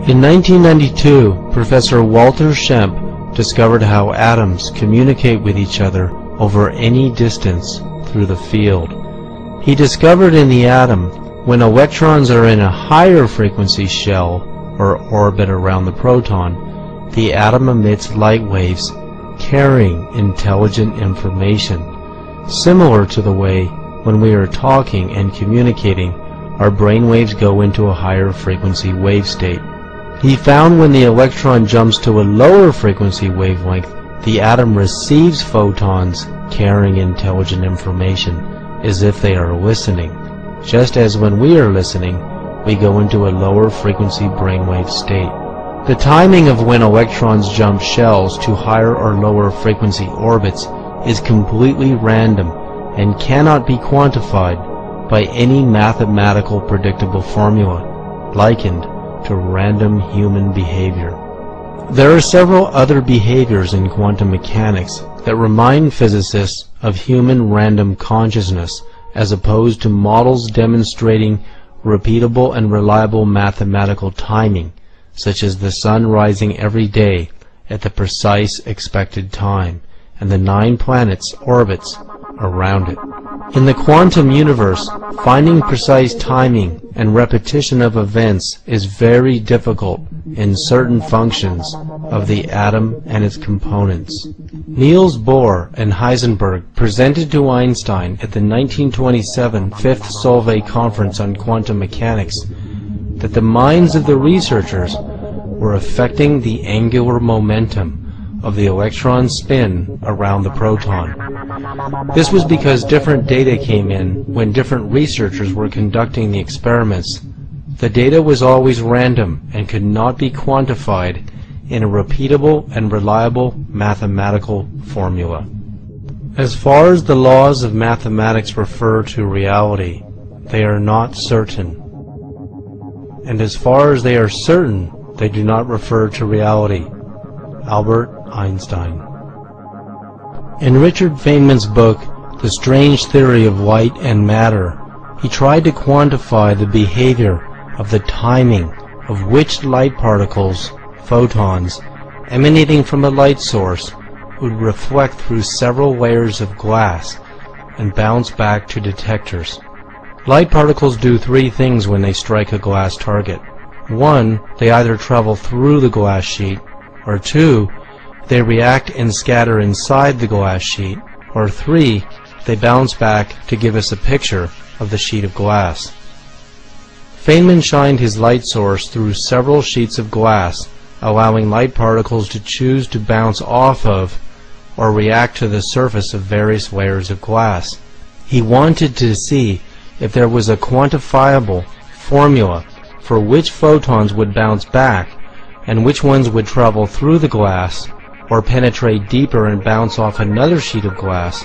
In 1992, Professor Walter Schempp discovered how atoms communicate with each other over any distance through the field. He discovered in the atom, when electrons are in a higher frequency shell or orbit around the proton, the atom emits light waves carrying intelligent information, similar to the way when we are talking and communicating, our brain waves go into a higher frequency wave state. He found when the electron jumps to a lower frequency wavelength, the atom receives photons carrying intelligent information as if they are listening, just as when we are listening, we go into a lower frequency brainwave state. The timing of when electrons jump shells to higher or lower frequency orbits is completely random and cannot be quantified by any mathematical predictable formula, likened to random human behavior. There are several other behaviors in quantum mechanics that remind physicists of human random consciousness, as opposed to models demonstrating repeatable and reliable mathematical timing, such as the sun rising every day at the precise expected time, and the 9 planets' orbits around it. In the quantum universe, finding precise timing and repetition of events is very difficult in certain functions of the atom and its components. Niels Bohr and Heisenberg presented to Einstein at the 1927 Fifth Solvay Conference on Quantum Mechanics that the minds of the researchers were affecting the angular momentum of the electron spin around the proton. This was because different data came in when different researchers were conducting the experiments. The data was always random and could not be quantified in a repeatable and reliable mathematical formula. As far as the laws of mathematics refer to reality, they are not certain. And as far as they are certain, they do not refer to reality. Albert Einstein. In Richard Feynman's book, The Strange Theory of Light and Matter, he tried to quantify the behavior of the timing of which light particles, photons, emanating from a light source would reflect through several layers of glass and bounce back to detectors. Light particles do 3 things when they strike a glass target. 1, they either travel through the glass sheet, or 2, they react and scatter inside the glass sheet, or 3, they bounce back to give us a picture of the sheet of glass. Feynman shined his light source through several sheets of glass, allowing light particles to choose to bounce off of or react to the surface of various layers of glass. He wanted to see if there was a quantifiable formula for which photons would bounce back and which ones would travel through the glass or penetrate deeper and bounce off another sheet of glass,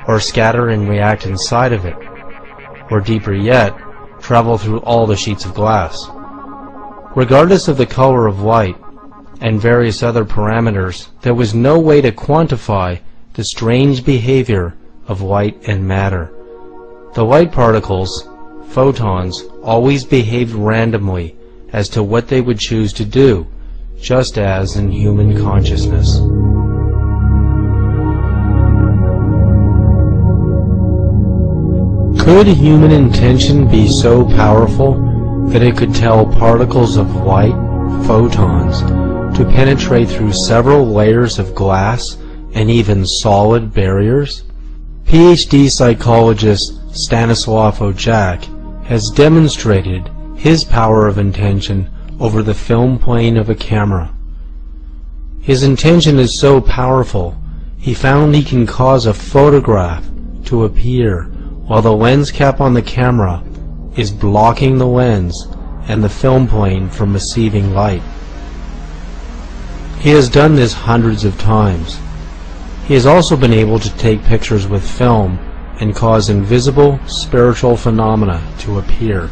or scatter and react inside of it, or deeper yet, travel through all the sheets of glass. Regardless of the color of light and various other parameters, there was no way to quantify the strange behavior of light and matter. The light particles, photons, always behaved randomly as to what they would choose to do, just as in human consciousness. Could human intention be so powerful that it could tell particles of light, photons, to penetrate through several layers of glass and even solid barriers? PhD psychologist Stanislav Ojak has demonstrated his power of intention over the film plane of a camera. His intention is so powerful, he found he can cause a photograph to appear while the lens cap on the camera is blocking the lens and the film plane from receiving light. He has done this hundreds of times. He has also been able to take pictures with film and cause invisible spiritual phenomena to appear.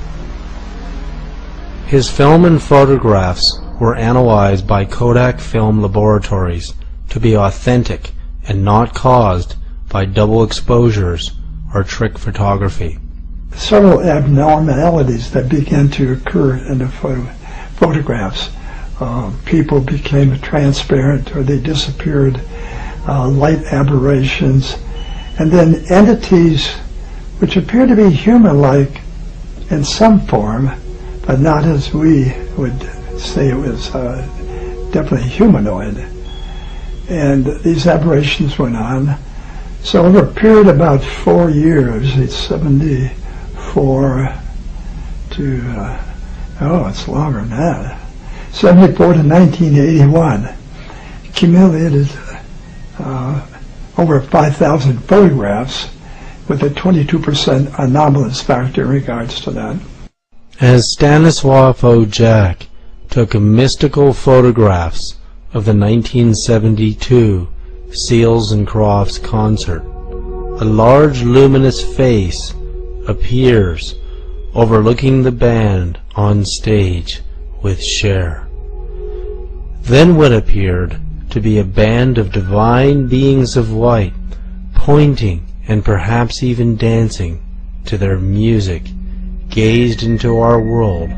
His film and photographs were analyzed by Kodak Film Laboratories to be authentic and not caused by double exposures or trick photography. Several abnormalities that began to occur in the photographs. people became transparent or they disappeared, light aberrations, and then entities which appear to be human-like in some form, but not as we would say it was definitely humanoid. And these aberrations went on. So over a period of about 4 years, it's 74 to, it's longer than that, 74 to 1981, accumulated over 5,000 photographs with a 22% anomalous factor in regards to that. As Stanislav O. Jack took mystical photographs of the 1972 Seals and Crofts concert, a large luminous face appears overlooking the band on stage with Cher. Then what appeared to be a band of divine beings of white, pointing and perhaps even dancing to their music, gazed into our world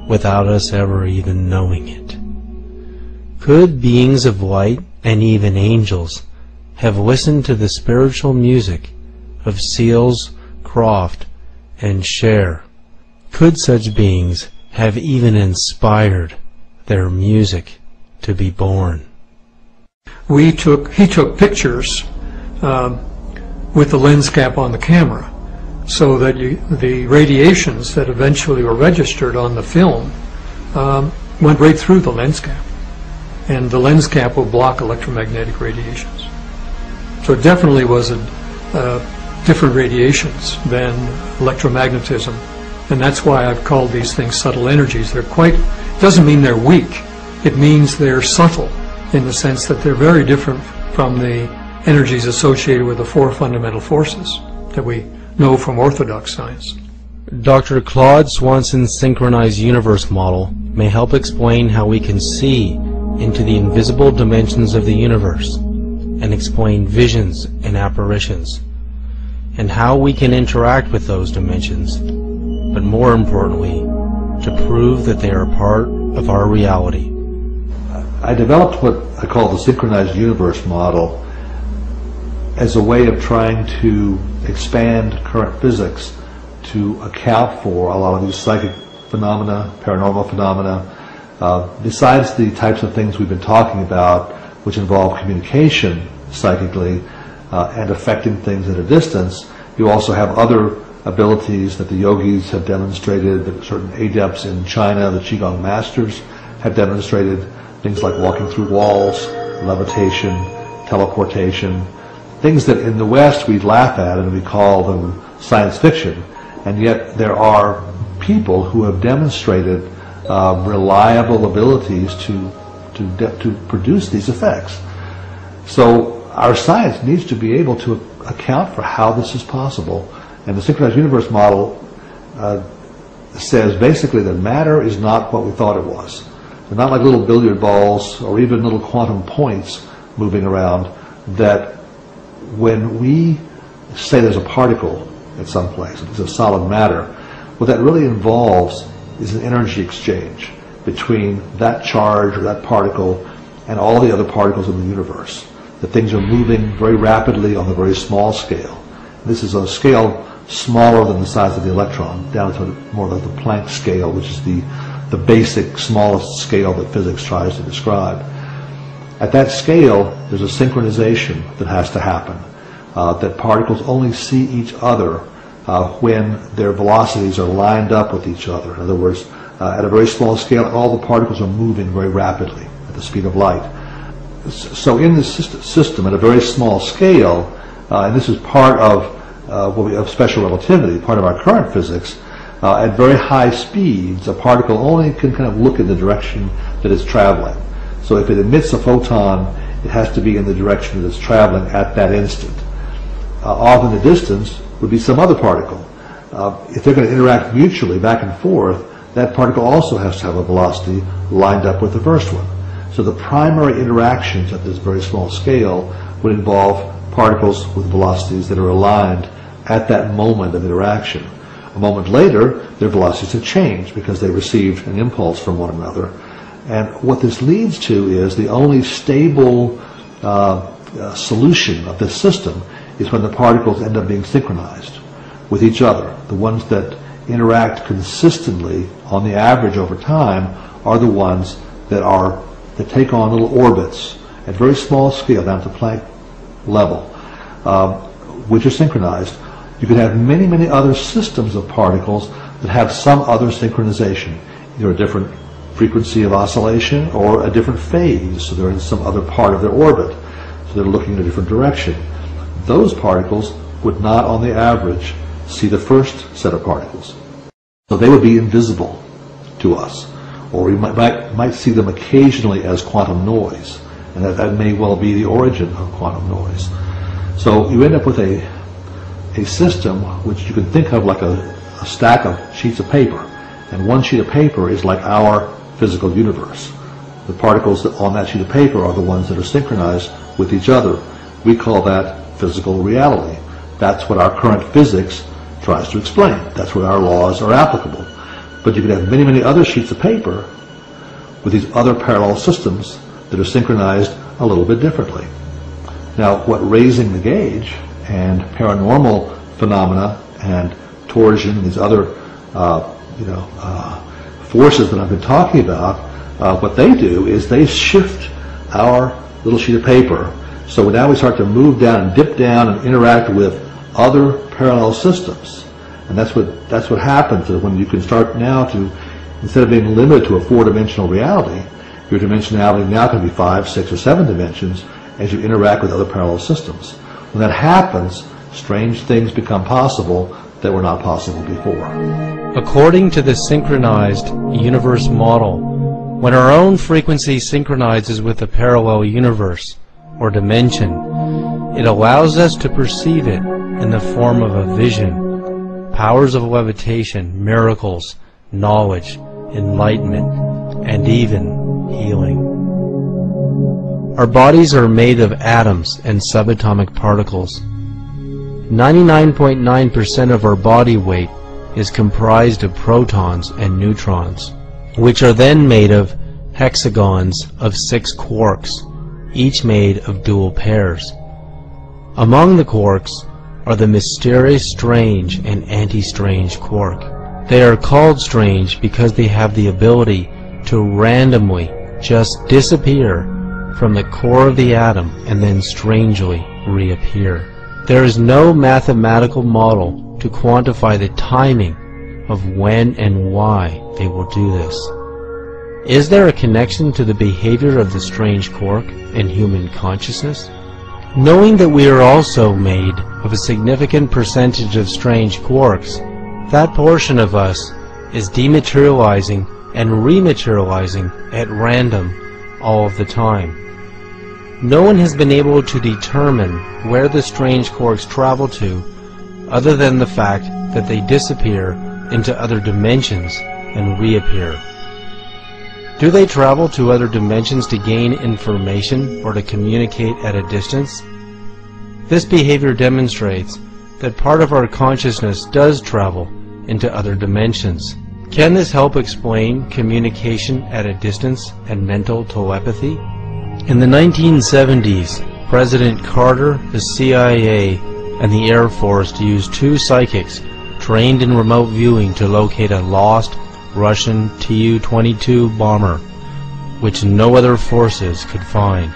without us ever even knowing it. Could beings of white and even angels have listened to the spiritual music of Seals, Croft, and Cher? Could such beings have even inspired their music to be born? He took pictures with the lens cap on the camera, so that the radiations that eventually were registered on the film went right through the lens cap, and the lens cap will block electromagnetic radiations. So it definitely was different radiations than electromagnetism, and that's why I've called these things subtle energies. They're doesn't mean they're weak, it means they're subtle in the sense that they're very different from the energies associated with the four fundamental forces that we know from orthodox science. Dr. Claude Swanson's synchronized universe model may help explain how we can see into the invisible dimensions of the universe and explain visions and apparitions, and how we can interact with those dimensions, but more importantly, to prove that they are part of our reality. I developed what I call the synchronized universe model as a way of trying to expand current physics to account for a lot of these psychic phenomena, paranormal phenomena. Besides the types of things we've been talking about, which involve communication psychically and affecting things at a distance, you also have other abilities that the yogis have demonstrated, that certain adepts in China, the Qigong masters, have demonstrated, things like walking through walls, levitation, teleportation, things that in the West we laugh at and we call them science fiction, and yet there are people who have demonstrated reliable abilities to produce these effects. So our science needs to be able to account for how this is possible, and the synchronized universe model says basically that matter is not what we thought it was. They're not like little billiard balls or even little quantum points moving around, that when we say there's a particle at some place, it's a solid matter, what that really involves is an energy exchange between that charge or that particle and all the other particles in the universe. That things are moving very rapidly on a very small scale. This is a scale smaller than the size of the electron, down to more like the Planck scale, which is the basic smallest scale that physics tries to describe. At that scale, there's a synchronization that has to happen, that particles only see each other when their velocities are lined up with each other. In other words, at a very small scale, all the particles are moving very rapidly at the speed of light. So in this system, at a very small scale, and this is part of of special relativity, part of our current physics, at very high speeds, a particle only can kind of look in the direction that it's traveling. So if it emits a photon, it has to be in the direction that it's traveling at that instant. Off in the distance would be some other particle. If they're going to interact mutually back and forth, that particle also has to have a velocity lined up with the first one. So the primary interactions at this very small scale would involve particles with velocities that are aligned at that moment of interaction. A moment later, their velocities have changed because they received an impulse from one another, And what this leads to is the only stable solution of this system is when the particles end up being synchronized with each other. The ones that interact consistently on the average over time are the ones that take on little orbits at very small scale down to Planck level, which are synchronized. You could have many, many other systems of particles that have some other synchronization, either a different frequency of oscillation or a different phase, so they're in some other part of their orbit, so they're looking in a different direction. Those particles would not, on the average, see the first set of particles. So they would be invisible to us, or we might see them occasionally as quantum noise, and that may well be the origin of quantum noise. So you end up with a system which you can think of like a stack of sheets of paper, and one sheet of paper is like our physical universe. The particles on that sheet of paper are the ones that are synchronized with each other. We call that physical reality. That's what our current physics tries to explain. That's where our laws are applicable. But you could have many, many other sheets of paper with these other parallel systems that are synchronized a little bit differently. Now, what raising the gauge and paranormal phenomena and torsion and these other forces that I've been talking about, what they do is they shift our little sheet of paper. So now we start to move down and dip down and interact with other parallel systems. And that's what happens when you can start now to, instead of being limited to a four-dimensional reality, your dimensionality now can be 5, 6, or 7 dimensions as you interact with other parallel systems. When that happens, strange things become possible that were not possible before. According to the synchronized universe model, when our own frequency synchronizes with a parallel universe or dimension, it allows us to perceive it in the form of a vision, powers of levitation, miracles, knowledge, enlightenment, and even healing. Our bodies are made of atoms and subatomic particles. 99.9% of our body weight is comprised of protons and neutrons, which are then made of hexagons of 6 quarks, each made of dual pairs. Among the quarks are the mysterious strange and anti-strange quark. They are called strange because they have the ability to randomly just disappear from the core of the atom and then strangely reappear. There is no mathematical model to quantify the timing of when and why they will do this. Is there a connection to the behavior of the strange quark in human consciousness? Knowing that we are also made of a significant percentage of strange quarks, that portion of us is dematerializing and rematerializing at random all of the time. No one has been able to determine where the strange quarks travel to, other than the fact that they disappear into other dimensions and reappear. Do they travel to other dimensions to gain information or to communicate at a distance? This behavior demonstrates that part of our consciousness does travel into other dimensions. Can this help explain communication at a distance and mental telepathy? In the 1970s, President Carter, the CIA, and the Air Force used 2 psychics trained in remote viewing to locate a lost Russian Tu-22 bomber, which no other forces could find.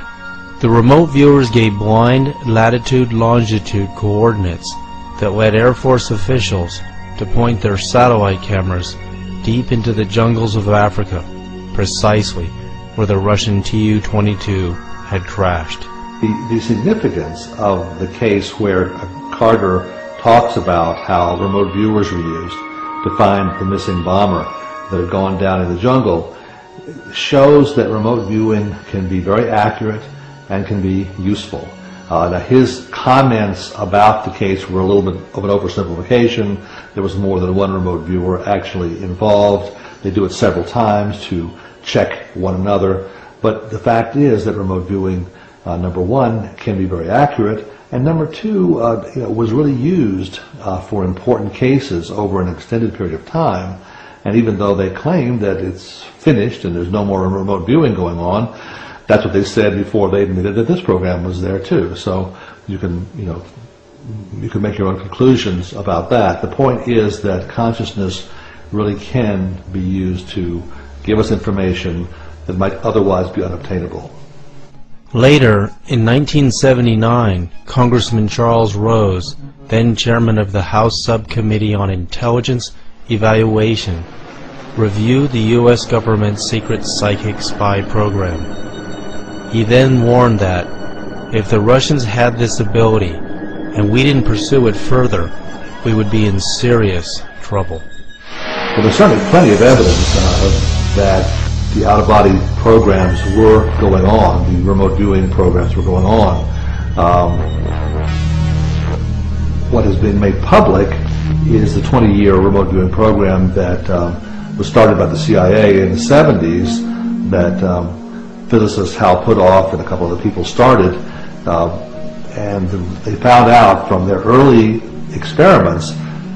The remote viewers gave blind latitude-longitude coordinates that led Air Force officials to point their satellite cameras deep into the jungles of Africa, precisely where the Russian Tu-22 had crashed. The significance of the case where Carter talks about how remote viewers were used to find the missing bomber that had gone down in the jungle shows that remote viewing can be very accurate and can be useful. Now his comments about the case were a little bit of an oversimplification. There was more than one remote viewer actually involved. They do it several times to check one another. But the fact is that remote viewing, number one, can be very accurate, and number two, was really used for important cases over an extended period of time. And even though they claim that it's finished and there's no more remote viewing going on, that's what they said before they admitted that this program was there too. So you can make your own conclusions about that. The point is that consciousness really can be used to give us information that might otherwise be unobtainable. Later, in 1979, Congressman Charles Rose, then chairman of the House Subcommittee on Intelligence Evaluation, reviewed the U.S. government's secret psychic spy program. He then warned that if the Russians had this ability and we didn't pursue it further, we would be in serious trouble. Well, there's certainly plenty of evidence that the out-of-body programs were going on, the remote viewing programs were going on. What has been made public is the 20-year remote viewing program that was started by the CIA in the 70s that physicist Hal Puthoff and a couple of the people started, and they found out from their early experiments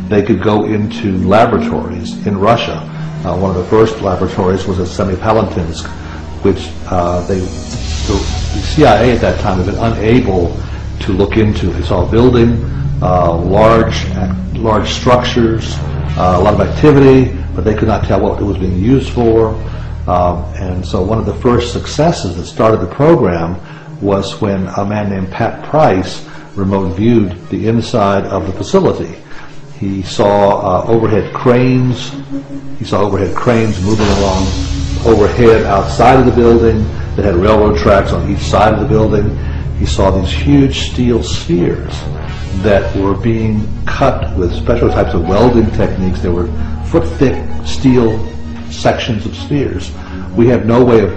they could go into laboratories in Russia. One of the first laboratories was at Semipalatinsk, which the CIA at that time had been unable to look into. They saw a building, large structures, a lot of activity, but they could not tell what it was being used for. And so one of the first successes that started the program was when a man named Pat Price remote viewed the inside of the facility. He saw overhead cranes. He saw overhead cranes moving along overhead outside of the building that had railroad tracks on each side of the building. He saw these huge steel spheres that were being cut with special types of welding techniques. They were foot-thick steel sections of spheres. We had no way of,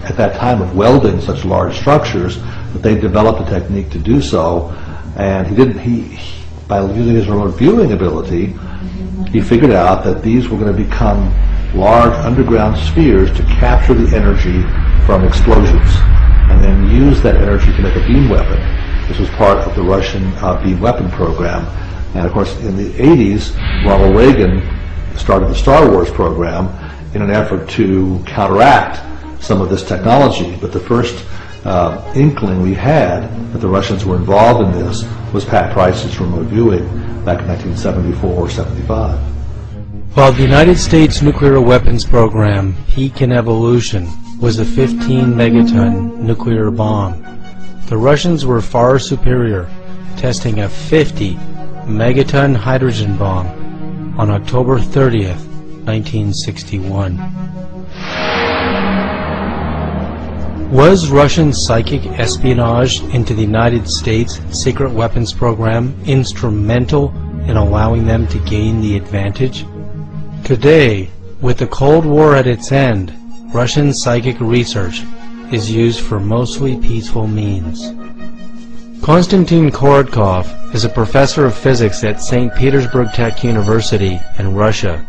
at that time, of welding such large structures, but they developed a technique to do so. And by using his remote viewing ability, he figured out that these were going to become large underground spheres to capture the energy from explosions and then use that energy to make a beam weapon. This was part of the Russian beam weapon program. And of course, in the 80s, Ronald Reagan started the Star Wars program in an effort to counteract some of this technology. But the first inkling we had that the Russians were involved in this was Pat Price's remote viewing back in 1974 or 75. While the United States nuclear weapons program, Peak in Evolution, was a 15-megaton nuclear bomb, the Russians were far superior, testing a 50-megaton hydrogen bomb on October 30th, 1961. Was Russian psychic espionage into the United States secret weapons program instrumental in allowing them to gain the advantage? Today, with the Cold War at its end, Russian psychic research is used for mostly peaceful means. Konstantin Korotkov is a professor of physics at St. Petersburg Tech University in Russia.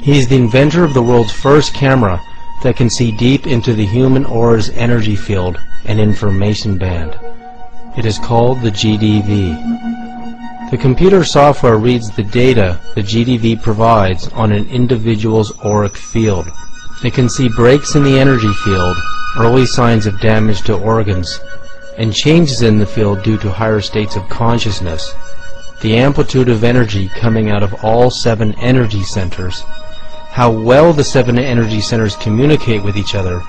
He is the inventor of the world's first camera that can see deep into the human aura's energy field and information band. It is called the GDV. The computer software reads the data the GDV provides on an individual's auric field. It can see breaks in the energy field, early signs of damage to organs, and changes in the field due to higher states of consciousness, the amplitude of energy coming out of all 7 energy centers, how well the 7 energy centers communicate with each other,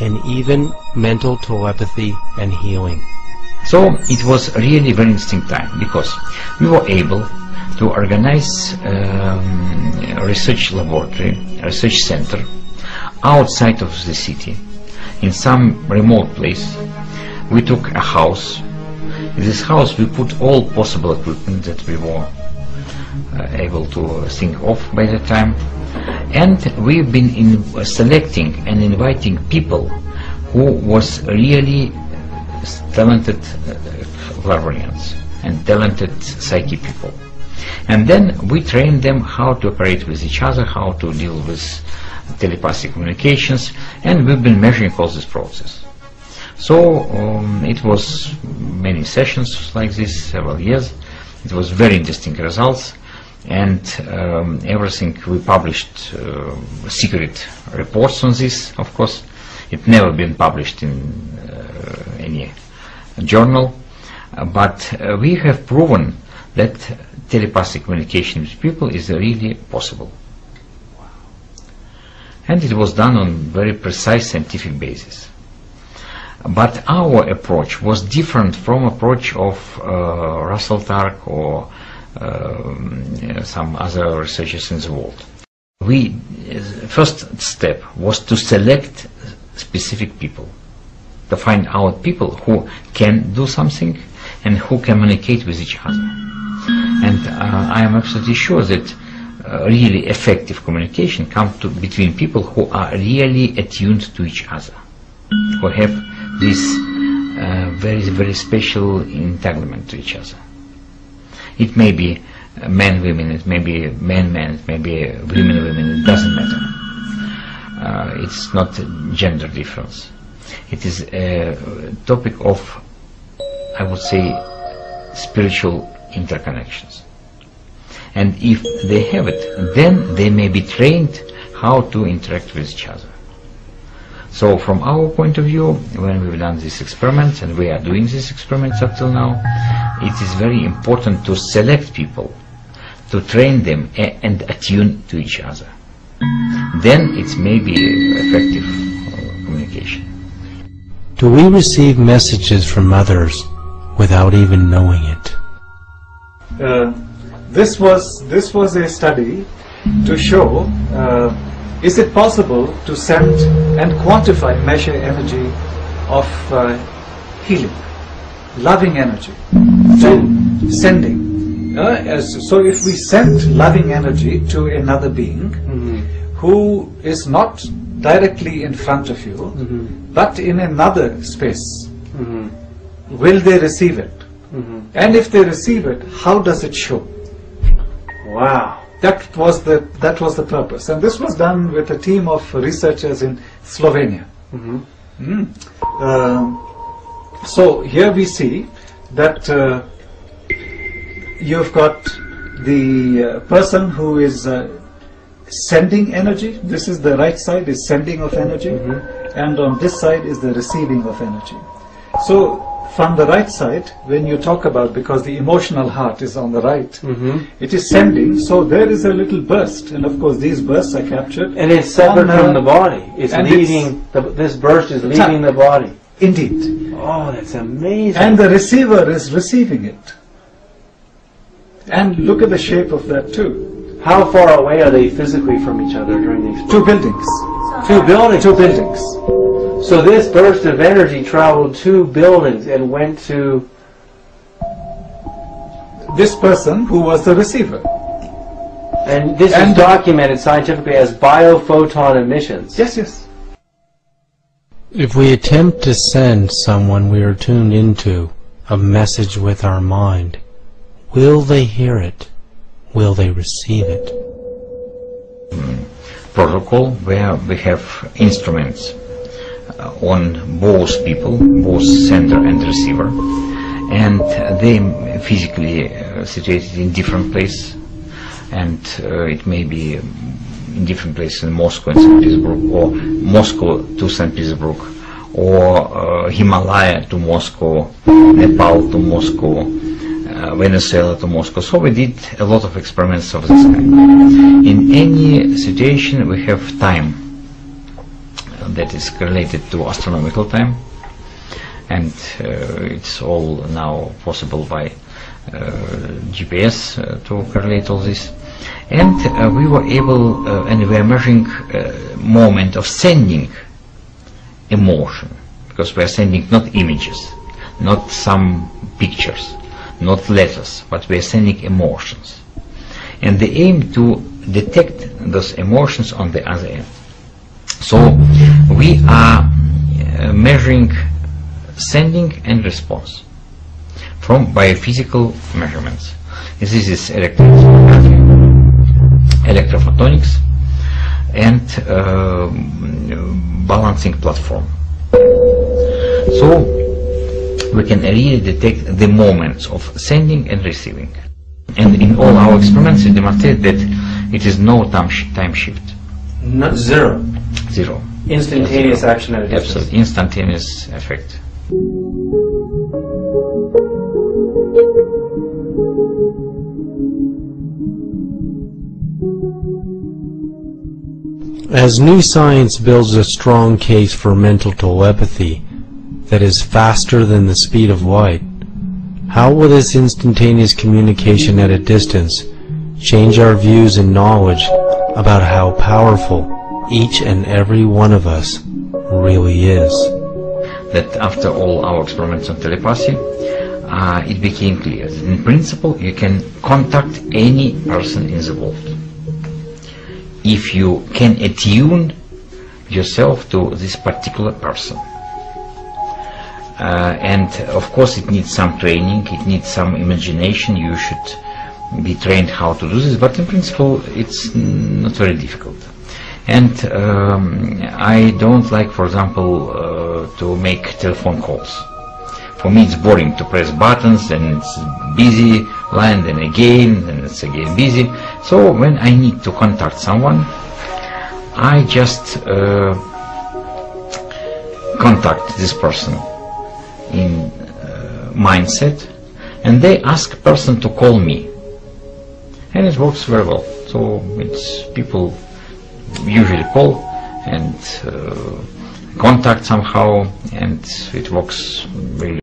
and even mental telepathy and healing. So it was really very interesting time because we were able to organize a research laboratory, a research center outside of the city in some remote place. We took a house. In this house we put all possible equipment that we were able to think of by the time. And we've been selecting and inviting people who was really talented clairvoyants and talented psychic people. And then we trained them how to operate with each other, how to deal with telepathic communications, and we've been measuring all this process. So it was many sessions like this, several years. It was very interesting results. and everything. We published secret reports on this, of course. It never been published in any journal, but we have proven that telepathic communication with people is really possible. And it was done on very precise scientific basis. But our approach was different from approach of Russell Targ or some other researchers in the world. First step was to select specific people, to find out people who can do something and who communicate with each other. And I am absolutely sure that really effective communication comes between people who are really attuned to each other, who have this very, very special entanglement to each other. It may be men, women, it may be men, it may be women, women, it doesn't matter. It's not gender difference. It is a topic of, I would say, spiritual interconnections. And if they have it, then they may be trained how to interact with each other. So from our point of view, when we've done these experiments, and we are doing these experiments up till now, it is very important to select people, to train them and attune to each other. Then it may be effective communication. Do we receive messages from others without even knowing it? This was a study to show is it possible to send and quantify, measure energy of healing, loving energy, to sending. So if we send loving energy to another being who is not directly in front of you, but in another space, will they receive it? And if they receive it, how does it show? Wow. That was the purpose, and this was done with a team of researchers in Slovenia. So here we see that you've got the person who is sending energy. This is the right side, is sending of energy, and on this side is the receiving of energy. So from the right side, when you talk about, because the emotional heart is on the right, it is sending, so there is a little burst, and of course these bursts are captured. And it's separate from the body. It's leaving, this burst is leaving the body. Indeed. Oh, that's amazing. And the receiver is receiving it. And look at the shape of that too. How far away are they physically from each other during the experience? 2 buildings. 2 buildings? 2 buildings. So this burst of energy traveled 2 buildings and went to this person who was the receiver. And this is documented scientifically as biophoton emissions. Yes, yes. If we attempt to send someone we are tuned into a message with our mind, will they hear it? Will they receive it? Protocol where we have instruments on both people, both sender and receiver, and they physically situated in different places, and it may be in different places in Moscow and St. Petersburg, or Moscow to St. Petersburg, or Himalaya to Moscow, Nepal to Moscow, Venezuela to Moscow. So we did a lot of experiments of this kind. In any situation we have time that is related to astronomical time, and it's all now possible by GPS to correlate all this. And we were able, and we are measuring moment of sending emotion, because we are sending not images, not some pictures, not letters, but we are sending emotions. And the aim to detect those emotions on the other end. So we are measuring sending and response from biophysical measurements. This is electroencephalography, electrophotonics, and balancing platform. So we can really detect the moments of sending and receiving. And in all our experiments, we demonstrate that it is no time shift. Not zero. Zero. Instantaneous action at a distance. Absolutely. Instantaneous effect. As new science builds a strong case for mental telepathy that is faster than the speed of light, how will this instantaneous communication at a distance change our views and knowledge about how powerful each and every one of us really is? That after all our experiments on telepathy, it became clear that in principle you can contact any person in the world if you can attune yourself to this particular person. And of course it needs some training, it needs some imagination, you should be trained how to do this, but in principle it's not very difficult. And I don't like, for example, to make telephone calls. For me it's boring to press buttons, and it's busy line, then again, and it's again busy. So when I need to contact someone, I just contact this person in mindset, and they ask a person to call me, and it works very well. So it's people usually call and contact somehow, and it works really